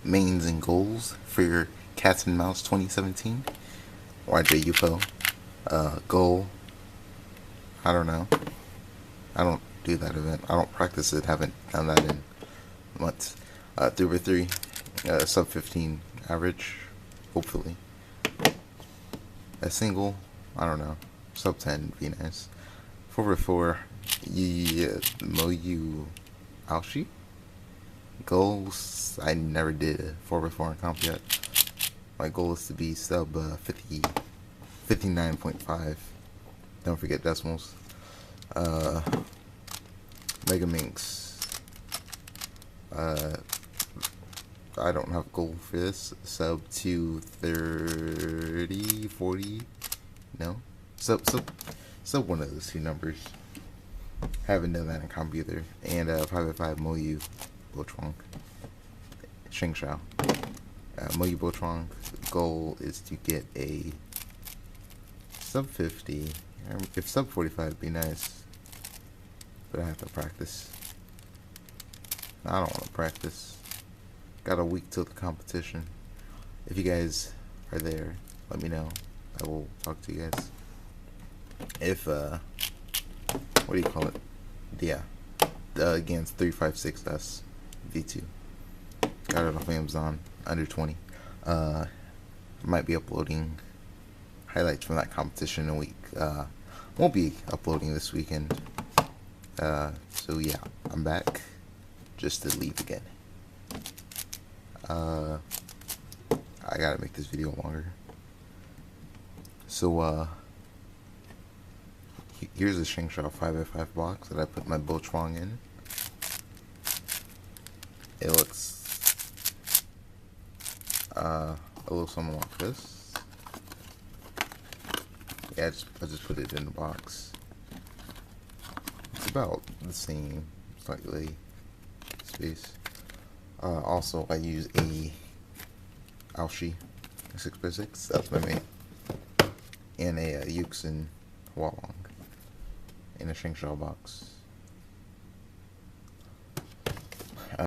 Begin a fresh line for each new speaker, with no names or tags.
mains and goals for your Cats and Mouse 2017. YJ Yupo. Goal. I don't know. I don't do that event. I don't practice it. Haven't done that in months. 3x3. Sub 15 average. Hopefully. A single. I don't know. Sub 10 would be nice. 4x4. Moyu Aoshi. Goals. I never did a 4x4 in comp yet. My goal is to be sub 59.5. Don't forget decimals. Mega Minx. I don't have a goal for this. Sub 230, 40. No. Sub one of those two numbers. Haven't done that in comp either. And 5x5 Moyu Bochuang. Shengshao. Moyu Bochuang. Goal is to get a sub 50. If sub 45 would be nice. But I have to practice. I don't want to practice. Got a week till the competition. If you guys are there, let me know. I will talk to you guys. If, what do you call it? Yeah. Against 356S V2. Got it off Amazon. Under 20. Might be uploading highlights from that competition in a week. Won't be uploading this weekend. So yeah, I'm back. Just to leave again. I gotta make this video longer. So, here's a Shengshao 5x5 box that I put my Bochuang in. It looks a little something like this. Yeah, I just put it in the box. It's about the same, slightly space. Also, I use a Aoshi 6x6. That's my main. And a Yuxin Hualong in a Shengshao box.